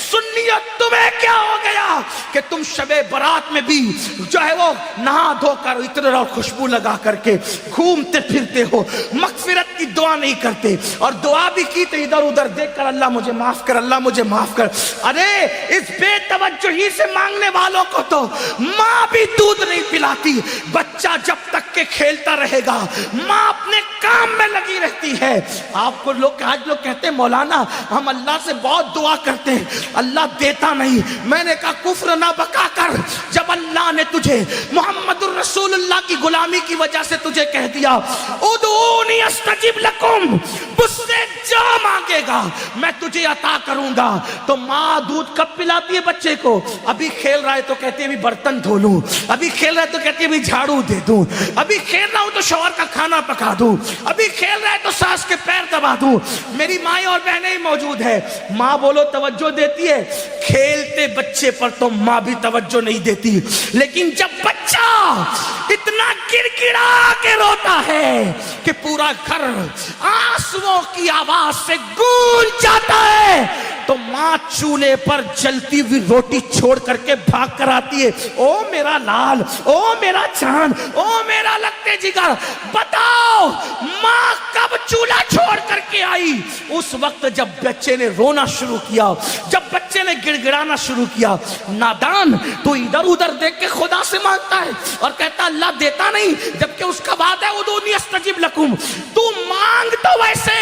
سنیت تمہیں کیا ہو گیا کہ تم شب برات میں بھی جو ہے وہ نہا دھو کر عطر اور خوشبو لگا کر کے گھومتے پھرتے ہو، مغفرت کی دعا نہیں کرتے، اور دعا بھی کی تو ادھر ادھر دیکھ کر اللہ مجھے معاف کر، اللہ مجھے معاف کر۔ ارے اس بے توجہی سے مانگنے والوں کو تو ماں بھی دودھ نہیں پلاتی۔ بچہ جب تک کہ کھیلتا رہے گا ماں اپنے کام میں لگی رہتی ہے۔ آپ کو آج لوگ کہتے ہیں مولانا ہم اللہ سے بہت دعا کرتے ہیں، اللہ دیتا نہیں۔ میں نے کہا کفر نہ بکا کر، جب اللہ نے تجھے محمد الرسول اللہ کی غلامی کی وجہ سے تجھے کہہ دیا ادعونی استجب لکم، مجھ سے جو مانگے گا میں تجھے عطا کروں گا، تو ماں دودھ کب پلاتی ہے بچے کو؟ ابھی کھیل رہا ہے تو کہتی ہے ابھی برتن دھو لوں، ابھی کھیل رہا ہے تو کہتی ہے ابھی جھاڑو دے دوں، ابھی کھیل رہا ہوں تو شوہر کا کھانا پکا دوں، ابھی کھیل رہا ہے تو ساس کے پیر دبا دوں۔ میری مائیں اور بہنیں موجود ہے، ماں بولو توجہ دیتی ہے، کھیلتے بچے پر تو ماں بھی توجہ نہیں دیتی، لیکن جب بچہ اتنا گڑ گڑا کے روتا ہے کہ پورا گھر آنسوؤں کی آواز سے گونج جاتا ہے، تو ماں چولہے پر جلتی ہوئی روٹی چھوڑ کر کے بھاگ کر آتی ہے، او میرا لال، او میرا چاند، او میرا لگتے جگر، بتاؤ ماں کب چولہا چھوڑ کر کے آئی؟ اس وقت جب بچے نے رونا شروع کیا، جب بچے نے گڑ گڑانا شروع کیا۔ نادان تو ادھر ادھر دیکھ کے خدا سے مانگتا ہے اور کہتا اللہ دیتا نہیں، جبکہ اس کا وعدہ ہے ادعونی استجب لکم۔ تو مانگ تو ویسے،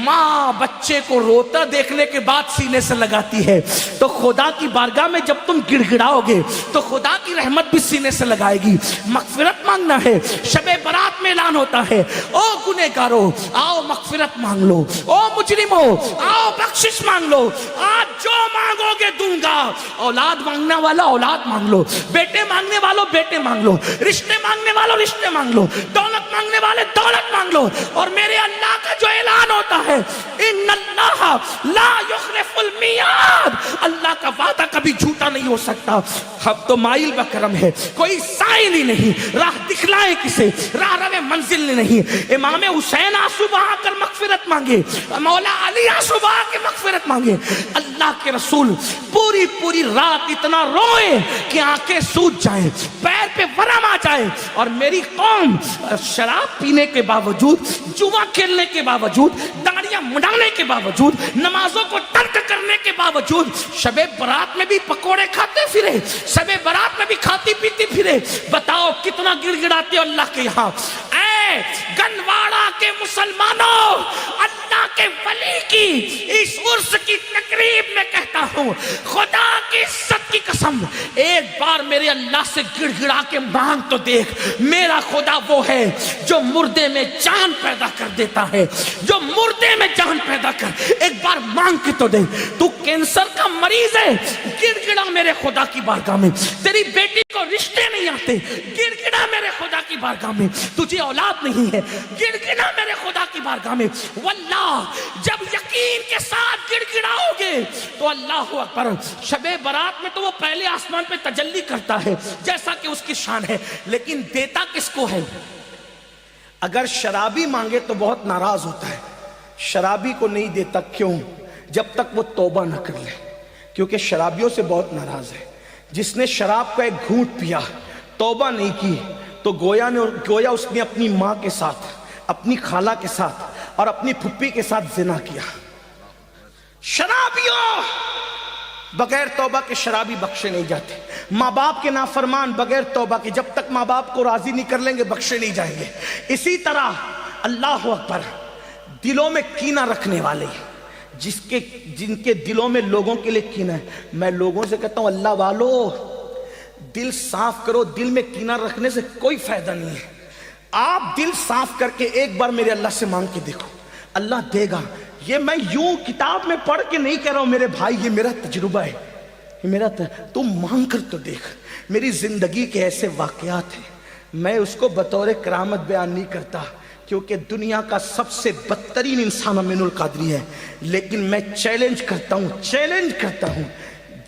ماں بچے کو روتا دیکھنے کے بعد سینے سے لگاتی ہے، تو خدا کی بارگاہ میں جب تم گڑ گڑاؤ گے تو خدا کی رحمت بھی سینے سے لگائے گی۔ مغفرت مانگنا ہے، شب برات میں اعلان ہوتا ہے او گنہگارو آؤ مغفرت مانگ لو، او مجرمو آؤ بخشش مانگ لو، آج جو مانگو گے دوں گا۔ اولاد مانگنے والا اولاد مانگ لو، بیٹے مانگنے والوں بیٹے مانگ لو، رشتے مانگنے والوں رشتے مانگ لو، دولت مانگنے والے دولت مانگ لو، اور میرے اللہ کا جو اعلان ہوتا ہے ان اللہ لا یخلف المیعاد، اللہ کا وعدہ کبھی جھوٹا نہیں ہو سکتا۔ اب تو مائل بکرم ہے، کوئی سائل ہی نہیں، راہ دکھلائے کسے، راہ رو منزل نہیں۔ امام حسین آنسو بہا کر مغفرت مانگے، مولا علی آنسو بہا کے مغفرت مانگے، اللہ کے رسول پوری پوری رات اتنا روئے کہ آنکھیں سوج جائیں، پیر پہ ورم آ جائے، اور میری قوم شراب پینے کے باوجود، جوا کھیلنے کے باوجود، داڑیاں مڈانے کے باوجود، نمازوں کو ترک کرنے کے باوجود شب برات میں بھی پکوڑے کھاتے پھرے، شب برات میں بھی کھاتی پیتی پھرے۔ بتاؤ کتنا گڑ گڑاتے ہو اللہ کے یہاں۔ اے گنواڑا کے مسلمانوں، اللہ کے ولی کی اس عرس کی تقریب میں کہتا ہوں خدا کی عزت کی قسم، ایک بار میرے اللہ سے گڑ گڑا کے مانگ تو دیکھ۔ میرا خدا وہ ہے جو مردے میں جان پیدا کر دیتا ہے، جو مردے میں جان پیدا کر، ایک بار مانگ کے تو دیکھ۔ تو کینسر کا مریض ہے، گڑ گڑا میرے خدا کی بارگاہ میں۔ تیری بیٹی کو رشتے نہیں آتے، گڑ گڑا میرے خدا کی بارگاہ میں۔ تجھے اولاد نہیں ہے، گڑ گڑا میرے خدا کی بارگاہ میں۔ واللہ جب یقین کے ساتھ گڑ گڑاؤ گے تو اللہ اکبر، شب برات میں تو وہ پہلے آسمان پہ تجلی کرتا ہے جیسا کہ اس کی شان ہے، لیکن دیتا کس کو ہے؟ اگر شرابی مانگے تو بہت ناراض ہوتا ہے، شرابی کو نہیں دیتا، کیوں؟ جب تک وہ توبہ نہ کر لے، کیونکہ شرابیوں سے بہت ناراض ہے۔ جس نے شراب کا ایک گھونٹ پیا، توبہ نہیں کی، تو گویا اس نے اپنی ماں کے ساتھ، اپنی خالہ کے ساتھ اور اپنی پھپھی کے ساتھ زنا کیا۔ شرابیوں بغیر توبہ کے شرابی بخشے نہیں جاتے، ماں باپ کے نافرمان بغیر توبہ کے جب تک ماں باپ کو راضی نہیں کر لیں گے بخشے نہیں جائیں گے۔ اسی طرح اللہ اکبر، دلوں میں کینہ رکھنے والے، جن کے دلوں میں لوگوں کے لیے کینہ ہے، میں لوگوں سے کہتا ہوں اللہ والو دل صاف کرو، دل میں کینہ رکھنے سے کوئی فائدہ نہیں ہے۔ آپ دل صاف کر کے ایک بار میرے اللہ سے مانگ کے دیکھو، اللہ دے گا۔ یہ میں یوں کتاب میں پڑھ کے نہیں کہہ رہا ہوں میرے بھائی، یہ میرا تجربہ ہے، یہ میرا تم مانگ کر تو دیکھ۔ میری زندگی کے ایسے واقعات ہیں، میں اس کو بطور کرامت بیان نہیں کرتا کیونکہ دنیا کا سب سے بدترین انسان امین القادری ہے، لیکن میں چیلنج کرتا ہوں،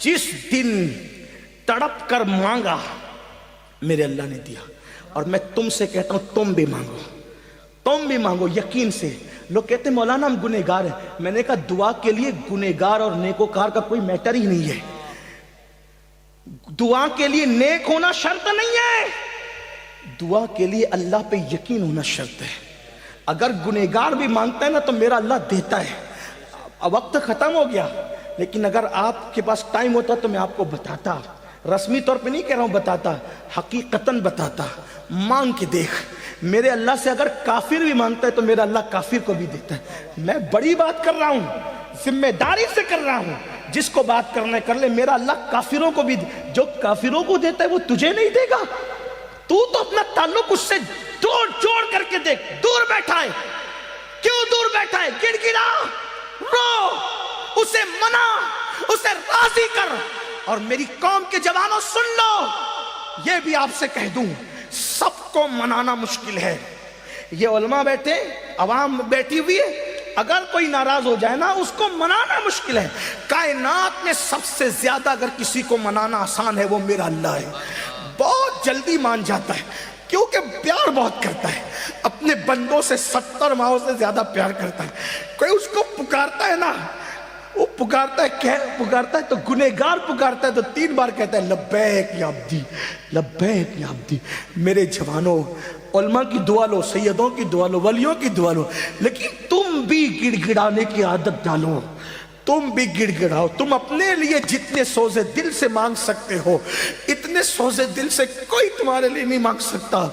جس دن تڑپ کر مانگا میرے اللہ نے دیا۔ اور میں تم سے کہتا ہوں تم بھی مانگو یقین سے۔ لوگ کہتے ہیں مولانا ہم گنہگار ہیں. میں نے کہا دعا کے لیے گنہگار اور نیکوکار کا کوئی میٹر ہی نہیں ہے. دعا کے لیے نیک ہونا شرط نہیں ہے, دعا کے لیے اللہ پہ یقین ہونا شرط ہے. اگر گنہگار بھی مانگتا ہے نا تو میرا اللہ دیتا ہے. اب وقت ختم ہو گیا, لیکن اگر آپ کے پاس ٹائم ہوتا تو میں آپ کو بتاتا, رسمی طور پہ نہیں کہہ رہا ہوں, بتاتا, حقیقتاً بتاتا. مانگ کے دیکھ, میرے اللہ سے اگر کافر بھی مانگتا ہے تو میرا اللہ کافر کو بھی دیتا ہے. میں بڑی بات کر رہا ہوں, ذمہ داری سے کر رہا ہوں, جس کو بات کرنا ہے کر لے. میرا اللہ کافروں کو بھی, جو کافروں کو دیتا ہے وہ تجھے نہیں دے گا. تو اپنا تعلق اس سے جوڑ کر کے دیکھ. دور بیٹھا ہے, کیوں دور بیٹھا ہے؟ گڑ گڑا, رو, اسے منا, اسے راضی کر. اور میری قوم کے جوانوں سن لو, یہ بھی آپ سے کہہ دوں, سب کو منانا مشکل ہے. یہ علماء بیٹھے, عوام بیٹھی ہوئی ہے, اگر کوئی ناراض ہو جائے نا اس کو منانا مشکل ہے. کائنات میں سب سے زیادہ اگر کسی کو منانا آسان ہے وہ میرا اللہ ہے. بہت جلدی مان جاتا ہے کیونکہ پیار بہت کرتا ہے, اپنے بندوں سے 70 ماہوں سے زیادہ پیار کرتا ہے. کوئی اس کو پکارتا ہے نا, وہ پکارتا ہے تو گنہگار پکارتا ہے تو 3 بار کہتا ہے لبیک یا عبدی, لبیک یا عبدی. میرے جوانوں, علماء کی دعا لو, سیدوں کی دعا لو, ولیوں کی دعا لو, لیکن تم بھی گڑ گڑانے کی عادت ڈالو. تم بھی گڑ گڑاؤ. تم اپنے لیے جتنے سوزے دل سے مانگ سکتے ہو اتنے سوزے دل سے کوئی تمہارے لیے نہیں مانگ سکتا.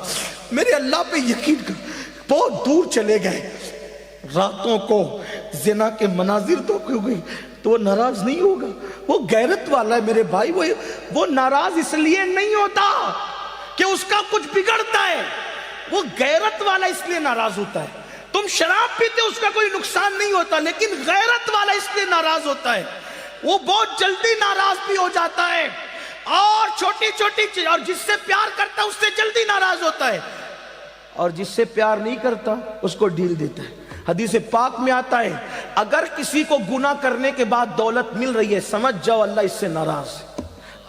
میرے اللہ پہ یقین کر. بہت دور چلے گئے, راتوں کو زنا کے مناظر تو کیوں گئی تو وہ ناراض نہیں ہوگا. وہ غیرت والا ہے میرے بھائی. وہ ناراض اس لیے نہیں ہوتا کہ اس کا کچھ بگڑتا ہے, وہ غیرت والا اس لیے ناراض ہوتا ہے. تم شراب پیتے اس کا کوئی نقصان نہیں ہوتا, لیکن غیرت والا اس لیے ناراض ہوتا ہے. وہ بہت جلدی ناراض بھی ہو جاتا ہے, اور چھوٹی چھوٹی چیز, اور جس سے پیار کرتا ہے اس سے جلدی ناراض ہوتا ہے, اور جس سے پیار نہیں کرتا اس کو ڈھیل دیتا ہے. حدیث پاک میں آتا ہے اگر کسی کو گناہ کرنے کے بعد دولت مل رہی ہے سمجھ جاؤ اللہ اس سے ناراض ہے,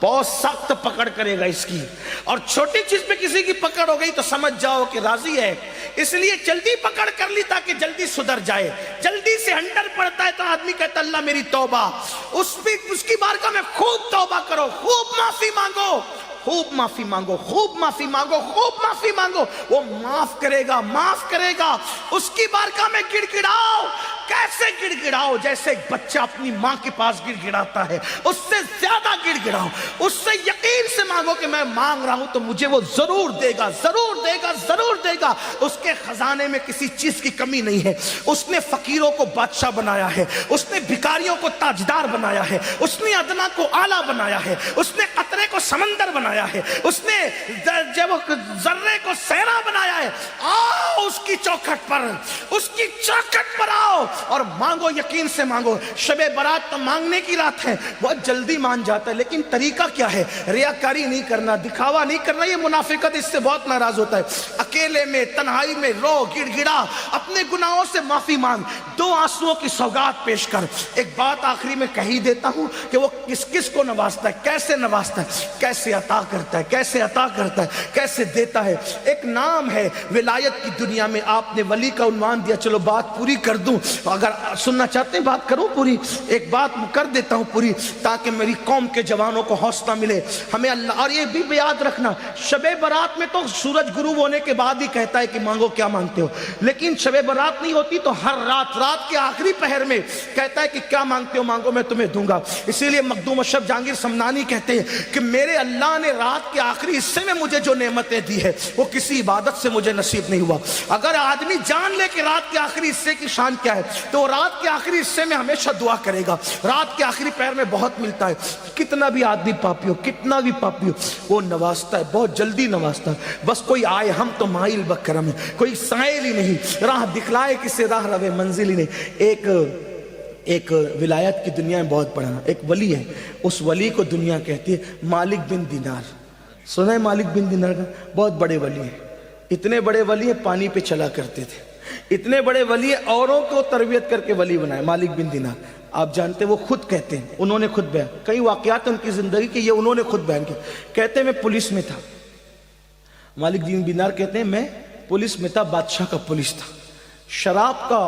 بہت سخت پکڑ کرے گا اس کی. اور چھوٹی چیز پہ کسی کی پکڑ ہو گئی تو سمجھ جاؤ کہ راضی ہے, اس لیے جلدی پکڑ کر لی تاکہ جلدی سدھر جائے. جلدی سے ہنڈر پڑتا ہے تو آدمی کہتا اللہ میری توبہ, اس کی بارگاہ میں خوب توبہ کرو, خوب معافی مانگو, خوب معافی مانگو, خوب معافی مانگو, خوب معافی مانگو. وہ معاف کرے گا, معاف کرے گا. اس کی بارگاہ میں گڑ گڑاؤ. کیسے گڑ گڑاؤ؟ جیسے ایک بچہ اپنی ماں کے پاس گڑ گڑاتا ہے, اس سے زیادہ گڑ گڑاؤ. اس سے یقین سے مانگو کہ میں مانگ رہا ہوں تو مجھے وہ ضرور دے گا, ضرور دے گا, ضرور دے گا. اس کے خزانے میں کسی چیز کی کمی نہیں ہے. اس نے فقیروں کو بادشاہ بنایا ہے, اس نے بھکاریوں کو تاجدار بنایا ہے, اس نے ادنا کو اعلیٰ بنایا ہے, اس نے قطرے کو سمندر بنایا ہے, اس نے ذرے کو صحرا بنایا ہے. آؤ اس کی چوکھٹ پر, اس کی چوکھٹ پر آؤ اور مانگو, یقین سے مانگو. شب برات تو مانگنے کی رات ہے, بہت جلدی مان جاتا ہے, لیکن طریقہ کیا ہے؟ ریاکاری نہیں کرنا, دکھاوا نہیں کرنا. یہ منافقت, اس سے بہت ناراض ہوتا ہے. اکیلے میں تنہائی میں رو, گڑ گڑا, اپنے گناہوں سے معافی مانگ, 2 آنسوؤں کی سوگات پیش کر. ایک بات آخری میں کہی دیتا ہوں کہ وہ کس کس کو نوازتا ہے, کیسے نوازتا ہے, کیسے عطا کرتا ہے, کیسے عطا کرتا ہے, کیسے دیتا ہے. ایک نام ہے ولایت کی دنیا میں, آپ نے ولی کا عنوان دیا, چلو بات پوری کر دوں. اگر سننا چاہتے ہیں بات کروں پوری, ایک بات کر دیتا ہوں پوری تاکہ میری قوم کے جوانوں کو حوصلہ ملے. ہمیں اللہ, اور یہ بھی یاد رکھنا, شب برات میں تو سورج غروب ہونے کے بعد ہی کہتا ہے کہ مانگو کیا مانگتے ہو, لیکن شب برات نہیں ہوتی تو ہر رات کے آخری پہر میں کہتا ہے کہ کیا مانگتے ہو مانگو میں تمہیں دوں گا. اسی لیے مخدوم اشرف جہانگیر سمنانی کہتے ہیں کہ میرے اللہ نے رات کے آخری حصے میں مجھے جو نعمتیں دی ہے وہ کسی عبادت سے مجھے نصیب نہیں ہوا. اگر آدمی جان لے کہ رات کے آخری حصے کی شان کیا ہے تو رات کے آخری حصے میں ہمیشہ دعا کرے گا. رات کے آخری پہر میں بہت ملتا ہے. کتنا بھی آدمی پاپی ہو, کتنا بھی پاپی ہو, وہ نوازتا ہے, بہت جلدی نوازتا ہے. بس کوئی آئے, ہم تو مائل بکرم ہے, کوئی سائل ہی نہیں, راہ دکھلائے کسے راہ روے منزل ہی نہیں. ایک ولایت کی دنیا میں بہت بڑا ایک ولی ہے, اس ولی کو دنیا کہتی ہے مالک بن دینار. سنا ہے مالک بن دینار کا؟ بہت بڑے ولی ہیں, اتنے بڑے ولی ہیں پانی پہ چلا کرتے تھے, اتنے بڑے ولی ہیں اوروں کو تربیت کر کے ولی بنائے. مالک بن دینار آپ جانتے, وہ خود کہتے ہیں, انہوں نے خود بیان, کئی واقعات ان کی زندگی کے یہ انہوں نے خود بیان کیا. کہتے ہیں میں پولیس میں تھا. مالک بن دینار کہتے ہیں میں پولیس میں تھا, بادشاہ کا پولیس تھا. شراب کا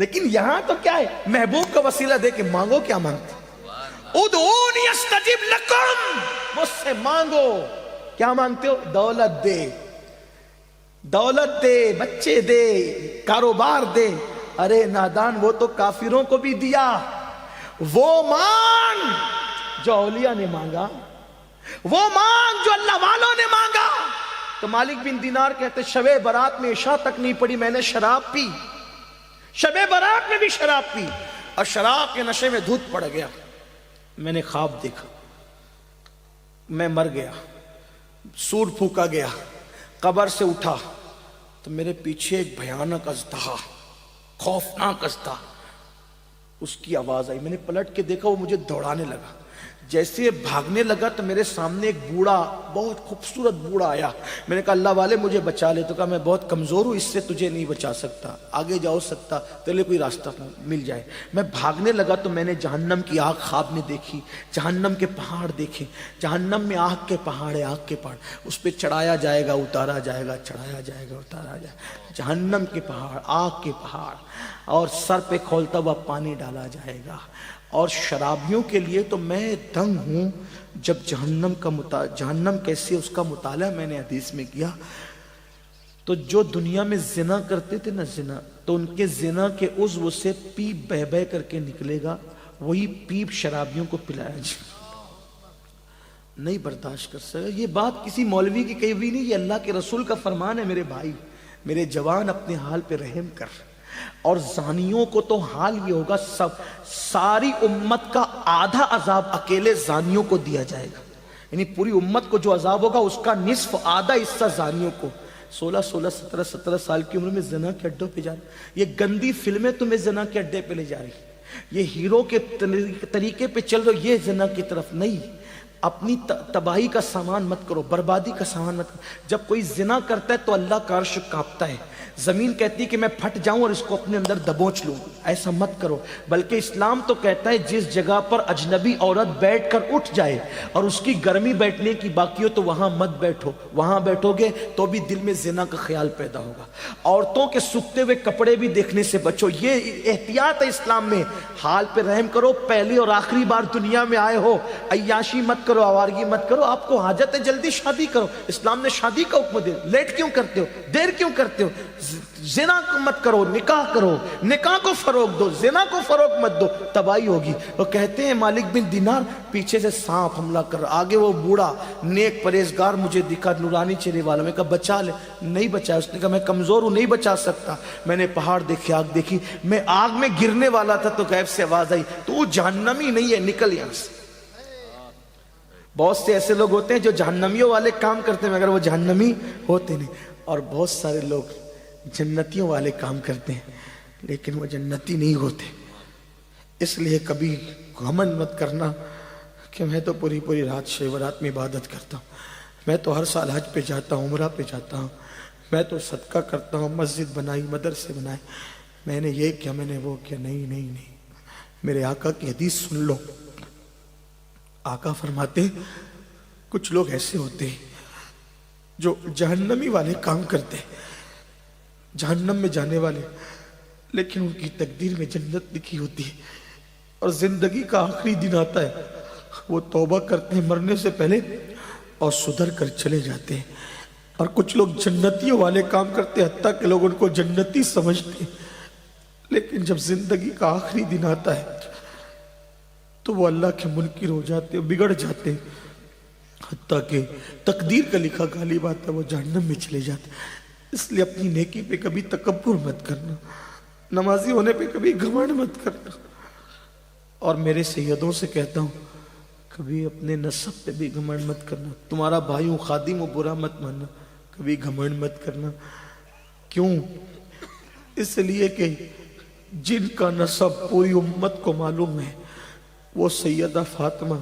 لیکن یہاں تو کیا ہے, محبوب کا وسیلہ دے کے مانگو, کیا مانگتے, ادعونی استجب لکم, مجھ سے مانگو. کیا مانگتے ہو؟ دولت دے, دولت دے, بچے دے, کاروبار دے. ارے نادان, وہ تو کافروں کو بھی دیا. وہ مانگ جو اولیاء نے مانگا, وہ مانگ جو اللہ والوں نے مانگا. تو مالک بن دینار کہتے شب برات میں عشاء تک نہیں پڑی, میں نے شراب پی, شب برات میں بھی شراب پی, اور شراب کے نشے میں دھوت پڑ گیا. میں نے خواب دیکھا, میں مر گیا, سور پھونکا گیا, قبر سے اٹھا تو میرے پیچھے ایک بھیانک اژدہا, خوفناک اژدہا, اس کی آواز آئی. میں نے پلٹ کے دیکھا, وہ مجھے دوڑانے لگا. جیسے بھاگنے لگا تو میرے سامنے ایک بوڑھا, بہت خوبصورت بوڑھا آیا. میں نے کہا اللہ والے مجھے بچا لے. تو کہا میں بہت کمزور ہوں, اس سے تجھے نہیں بچا سکتا, آگے جاؤ سکتا تیرے لیے کوئی راستہ مل جائے. میں بھاگنے لگا تو میں نے جہنم کی آگ خواب میں دیکھی, جہنم کے پہاڑ دیکھے. جہنم میں آگ کے پہاڑ ہے, آگ کے پہاڑ, اس پہ چڑھایا جائے گا, اتارا جائے گا, چڑھایا جائے گا, اتارا جائے گا. جہنم کے پہاڑ, آگ کے پہاڑ, اور سر پہ کھولتا ہوا پانی ڈالا جائے گا. اور شرابیوں کے لیے تو میں دنگ ہوں. جب جہنم کیسی ہے اس کا مطالعہ میں نے حدیث میں کیا, تو جو دنیا میں زنا کرتے تھے نا, زنا, تو ان کے زنا کے عضو سے پیپ بہ بہ کر کے نکلے گا, وہی پیپ شرابیوں کو پلایا جائے. نہیں برداشت کر سکا. یہ بات کسی مولوی کی کہی ہوئی نہیں, یہ اللہ کے رسول کا فرمان ہے. میرے بھائی, میرے جوان, اپنے حال پہ رحم کر. اور زانیوں کو تو حال یہ ہوگا, ساری امت کا آدھا عذاب اکیلے زانیوں کو دیا جائے گا. یعنی پوری امت کو جو عذاب ہوگا اس کا نصف, آدھا حصہ زانیوں کو. 16 17 سال کی عمر میں زنا کے اڈوں پہ جا رہی, یہ گندی فلمیں تمہیں زنا کے اڈے پہ لے جا رہی, یہ ہیرو کے طریقے پہ چل رہے, یہ زنا کی طرف نہیں. اپنی تباہی کا سامان مت کرو, بربادی کا سامان مت کرو. جب کوئی زنا کرتا ہے تو اللہ کا عرش کانپتا ہے, زمین کہتی ہے کہ میں پھٹ جاؤں اور اس کو اپنے اندر دبوچ لوں. ایسا مت کرو. بلکہ اسلام تو کہتا ہے جس جگہ پر اجنبی عورت بیٹھ کر اٹھ جائے اور اس کی گرمی بیٹھنے کی باقی ہو تو وہاں مت بیٹھو. وہاں بیٹھو گے تو بھی دل میں زنا کا خیال پیدا ہوگا. عورتوں کے سکھتے ہوئے کپڑے بھی دیکھنے سے بچو, یہ احتیاط ہے اسلام میں. حال پہ رحم کرو, پہلی اور آخری بار دنیا میں آئے ہو, عیاشی مت کرو, آوارگی مت کرو. آپ کو حاجت ہے جلدی شادی کرو, اسلام نے شادی کا حکم دیا. لیٹ کیوں کرتے ہو, دیر کیوں کرتے ہو؟ زنا مت کرو, نکاح کرو, نکاح کو فروغ دو, زنا کو فروغ مت دو, تباہی ہوگی. وہ کہتے ہیں مالک بن دینار, پیچھے سے سانپ حملہ کر, آگے وہ بوڑھا نیک پرہیزگار مجھے دکھا, نورانی چہرے والا. میں کہا بچا لے, نہیں بچایا. اس نے کہا میں کمزور ہوں, نہیں بچا سکتا. میں نے پہاڑ دیکھے, آگ دیکھی, میں آگ میں گرنے والا تھا تو غیب سے آواز آئی, تو وہ جہنمی نہیں ہے, نکل یہاں سے. بہت سے ایسے لوگ ہوتے ہیں جو جہنمیوں والے کام کرتے ہیں مگر وہ جہنمی ہوتے نہیں, اور بہت سارے لوگ جنتیوں والے کام کرتے ہیں لیکن وہ جنتی نہیں ہوتے. اس لیے کبھی گھمنڈ مت کرنا کہ میں تو پوری رات شب برات میں عبادت کرتا ہوں, میں تو ہر سال حج پہ جاتا ہوں, عمرہ پہ جاتا ہوں, میں تو صدقہ کرتا ہوں, مسجد بنائی, مدرسے بنائے, میں نے یہ کیا, میں نے وہ کیا. نہیں نہیں نہیں, میرے آقا کی حدیث سن لو. آقا فرماتے کچھ لوگ ایسے ہوتے ہیں جو جہنمی والے کام کرتے ہیں, جہنم میں جانے والے, لیکن ان کی تقدیر میں جنت لکھی ہوتی ہے. اور زندگی کا آخری دن آتا ہے, وہ توبہ کرتے ہیں مرنے سے پہلے اور سدھر کر چلے جاتے ہیں. اور کچھ لوگ جنتیوں والے کام کرتے ہیں, حتیٰ کہ لوگ ان کو جنتی سمجھتے ہیں, لیکن جب زندگی کا آخری دن آتا ہے تو وہ اللہ کے منکر ہو جاتے ہیں, بگڑ جاتے ہیں, حتیٰ کہ تقدیر کا لکھا غالب آتا ہے, وہ جہنم میں چلے جاتے ہیں. اس لیے اپنی نیکی پہ کبھی تکبر مت کرنا, نمازی ہونے پہ کبھی گھمنڈ مت کرنا. اور میرے سیدوں سے کہتا ہوں کبھی اپنے نسب پہ بھی گھمنڈ مت کرنا. تمہارا بھائی ہوں, خادم ہوں, برا مت ماننا, کبھی گھمنڈ مت کرنا. کیوں؟ اس لیے کہ جن کا نسب پوری امت کو معلوم ہے, وہ سیدہ فاطمہ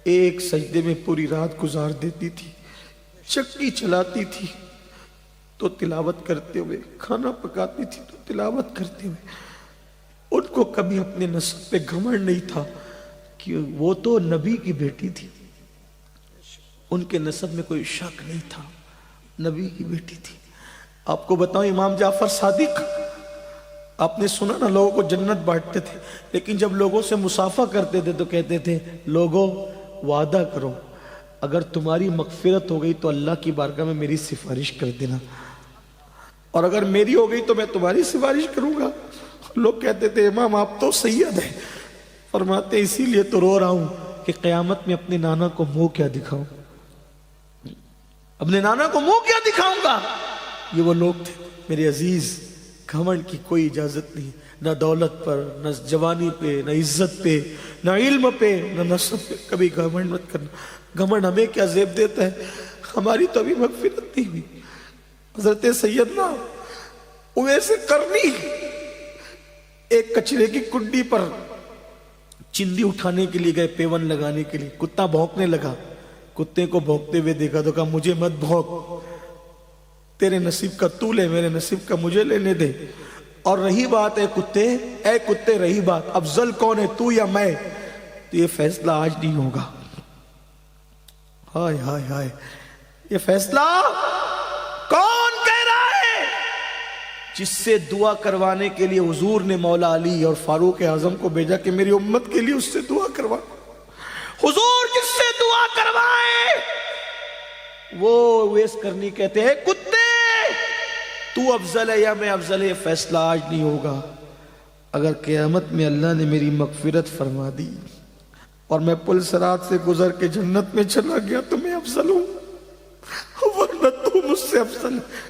ایک سجدے میں پوری رات گزار دیتی تھی, چکی چلاتی تھی تو تلاوت کرتے ہوئے, کھانا پکاتی تھی تو تلاوت کرتے ہوئے. ان کو کبھی اپنے نسب پہ گھمنڈ نہیں تھا کہ وہ تو نبی کی بیٹی تھی, ان کے نسب میں کوئی شک نہیں تھا, نبی کی بیٹی تھی. آپ کو بتاؤں امام جعفر صادق آپ نے سنا نا لوگوں کو جنت بانٹتے تھے، لیکن جب لوگوں سے مصافحہ کرتے تھے تو کہتے تھے لوگوں وعدہ کرو اگر تمہاری مغفرت ہو گئی تو اللہ کی بارگاہ میں میری سفارش کر دینا، اور اگر میری ہو گئی تو میں تمہاری سفارش کروں گا۔ لوگ کہتے تھے امام آپ تو سید ہیں، فرماتے اسی لیے تو رو رہا ہوں کہ قیامت میں اپنے نانا کو منہ کیا دکھاؤں، اپنے نانا کو منہ کیا دکھاؤں گا۔ یہ وہ لوگ تھے میرے عزیز، گھمنڈ کی کوئی اجازت نہیں، نہ دولت پر، نہ جوانی پہ، نہ عزت پہ، نہ علم پہ، نہ نسب پہ، کبھی گھمنڈ مت کرنا۔ گھمنڈ ہمیں کیا زیب دیتا ہے، ہماری تو ابھی مغفرت نہیں ہوئی۔ حضرت سیدنا اویس قرنی ایک کچرے کی کنڈی پر چندی اٹھانے کے لیے گئے، پیون لگانے کے لیے، کتا بھونکنے لگا، کتے کو بھونکتے ہوئے دیکھا تو کہا مجھے مت بھونک، تیرے نصیب کا تو لے، میرے نصیب کا مجھے لینے دے۔ اور رہی بات اے کتے رہی بات افضل کون ہے، تو یا میں، تو یہ فیصلہ آج نہیں ہوگا۔ ہائے ہائے ہائے، یہ فیصلہ کون کہہ رہا ہے؟ جس سے دعا کروانے کے لیے حضور نے مولا علی اور فاروق اعظم کو بھیجا کہ میری امت کے لیے اس سے دعا کروا۔ حضور جس سے دعا کروائے وہ اویس قرنی کہتے ہیں کتے تو افضل ہے یا میں افضل ہے، فیصلہ آج نہیں ہوگا۔ اگر قیامت میں اللہ نے میری مغفرت فرما دی اور میں پل صراط سے گزر کے جنت میں چلا گیا تو میں افضل ہوں، ورنہ تو مجھ سے افضل ہے۔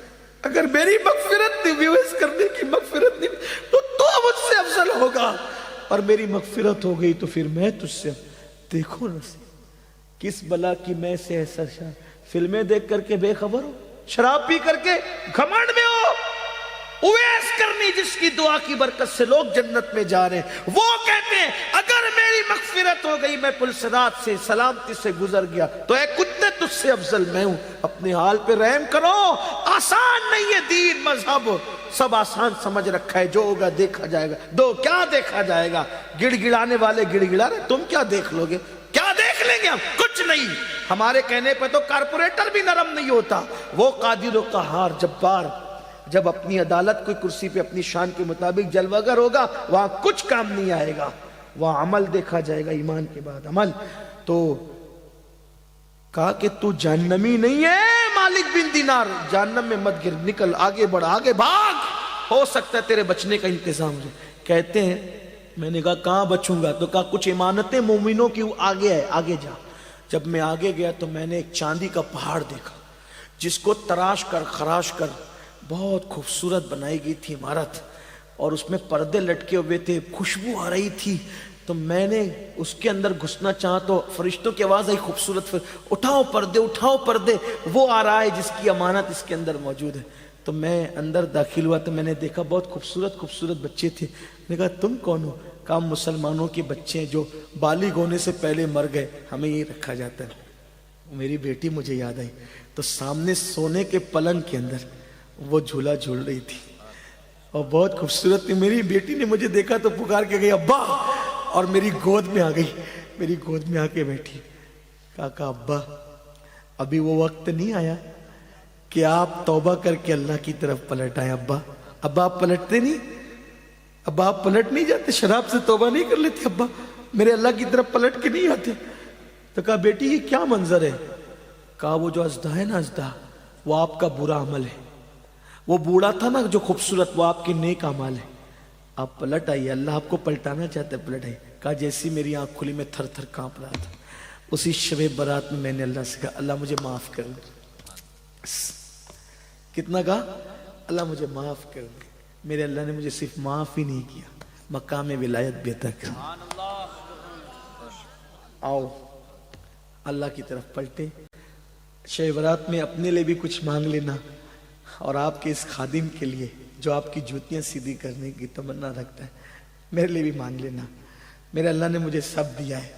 اگر میری مغفرت نہیں، اویس قرنی کی مغفرت نہیں، تو مجھ سے افضل ہوگا، اور میری مغفرت ہو گئی تو پھر میں تجھ سے۔ دیکھو نصیب کس بلا کی میں سے ایسا فلمیں دیکھ کر کے بے خبر ہو، شراب پی کر کے گھمنڈ میں ہو۔ اویس قرنی جس کی دعا کی برکت سے لوگ جنت میں جا رہے ہیں، وہ کہتے ہیں اگر میری مغفرت ہو گئی، میں پل صراط سے سلامتی سے گزر گیا تو اے کتے تجھ سے افضل میں ہوں۔ اپنے حال پہ رحم کرو، آسان نہیں ہے دین مذہب، سب آسان سمجھ رکھا ہے، جو ہوگا دیکھا جائے گا۔ دو کیا دیکھا جائے گا، گڑ گڑانے والے گڑ گڑا رہے، تم کیا دیکھ لو گے، کیا دیکھ لیں گے ہم، کچھ نہیں۔ ہمارے کہنے پہ تو کارپوریٹر بھی نرم نہیں ہوتا، وہ قادر و قہار جبار جب اپنی عدالت کوئی کرسی پہ اپنی شان کے مطابق جلوگر ہوگا، وہاں کچھ کام نہیں آئے گا، وہاں عمل دیکھا جائے گا، ایمان کے بعد عمل۔ تو کہا کہ تو جہنمی نہیں ہے مالک بن دینار، جہنم میں مت گر، نکل، آگے بڑھ، آگے بھاگ، ہو سکتا ہے تیرے بچنے کا انتظام ہو۔ کہتے ہیں میں نے کہا کہاں بچوں گا، تو کہا کچھ امانتیں مومنوں کی آگے ہے، آگے جا۔ جب میں آگے گیا تو میں نے ایک چاندی کا پہاڑ دیکھا جس کو تراش کر خراش کر بہت خوبصورت بنائی گئی تھی عمارت، اور اس میں پردے لٹکے ہوئے تھے، خوشبو آ رہی تھی۔ تو میں نے اس کے اندر گھسنا چاہا تو فرشتوں کی آواز آئی خوبصورت، اٹھاؤ پردے، اٹھاؤ پردے، وہ آ رہا ہے جس کی امانت اس کے اندر موجود ہے۔ تو میں اندر داخل ہوا تو میں نے دیکھا بہت خوبصورت خوبصورت بچے تھے۔ میں نے کہا تم کون ہو؟ کہا مسلمانوں کے بچے ہیں جو بالغ ہونے سے پہلے مر گئے، ہمیں یہ رکھا جاتا ہے۔ میری بیٹی مجھے یاد آئی، تو سامنے سونے کے پلنگ کے اندر وہ جھولا جھول رہی تھی اور بہت خوبصورت تھی۔ میری بیٹی نے مجھے دیکھا تو پکار کے گئی ابا، اور میری گود میں آ گئی، میری گود میں آ کے بیٹھی۔ کہا ابا ابھی وہ وقت نہیں آیا کہ آپ توبہ کر کے اللہ کی طرف پلٹ آئے۔ ابا آپ پلٹتے نہیں، ابا آپ پلٹ نہیں جاتے، شراب سے توبہ نہیں کر لیتے ابا، میرے اللہ کی طرف پلٹ کے نہیں آتے۔ تو کہا بیٹی یہ کیا منظر ہے؟ کہا وہ جو اژدھا ہے نا، اژدھا وہ آپ کا برا عمل ہے، وہ بوڑھا تھا نا جو خوبصورت، وہ آپ کے نیک اعمال ہے، آپ پلٹ آئیے، اللہ آپ کو پلٹانا چاہتا ہے، پلٹ آئیے۔ کہا جیسی میری آنکھ کھلی میں تھر تھر کانپ رہا تھا، اسی شب برات میں نے اللہ سے کہا اللہ مجھے معاف کر دے۔ کتنا کہا؟ اللہ مجھے معاف کر دے۔ میرے اللہ نے مجھے صرف معاف ہی نہیں کیا، مقام ولایت بھی عطا کر۔ آؤ اللہ کی طرف پلٹے، شب برات میں اپنے لیے بھی کچھ مانگ لینا، اور آپ کے اس خادم کے لیے جو آپ کی جوتیاں سیدھی کرنے کی تمنا رکھتا ہے، میرے لیے بھی مانگ لینا۔ میرے اللہ نے مجھے سب دیا ہے،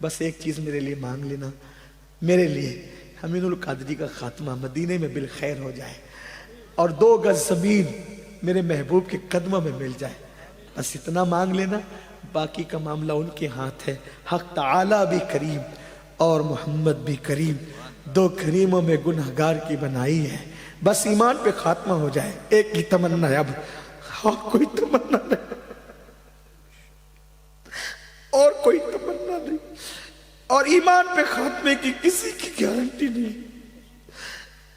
بس ایک چیز میرے لیے مانگ لینا، میرے لیے امین القادری کا خاتمہ مدینے میں بالخیر ہو جائے، اور 2 گز زمین میرے محبوب کے قدموں میں مل جائے، بس اتنا مانگ لینا، باقی کا معاملہ ان کے ہاتھ ہے۔ حق تعالی بھی کریم اور محمد بھی کریم، 2 کریموں میں گنہگار کی بنائی ہے، بس ایمان پہ خاتمہ ہو جائے۔ ایک ہی تمنا ہے اب، اور کوئی تمنا نہیں، اور کوئی تمنا نہیں، اور ایمان پہ خاتمے کی کسی کی گارنٹی نہیں۔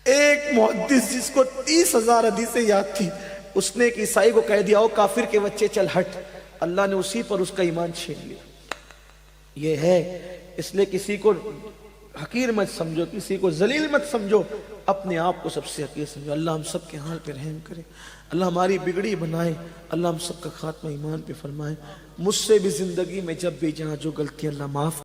ایک محدث جس کو 30,000 حدیثیں یاد تھی، اس نے ایک عیسائی کو کہہ دیا او کافر کے بچے چل ہٹ، اللہ نے اسی پر اس کا ایمان چھین لیا۔ یہ ہے، اس لیے کسی کو حقیر مت سمجھو، کسی کو ذلیل مت سمجھو، اپنے آپ کو سب سے حقیر سمجھو۔ اللہ ہم سب کے حال پہ رحم کرے، اللہ ہماری بگڑی بنائے، اللہ ہم سب کا خاتمہ ایمان پہ فرمائے۔ مجھ سے بھی زندگی میں جب بھی جہاں جو غلطی اللہ معاف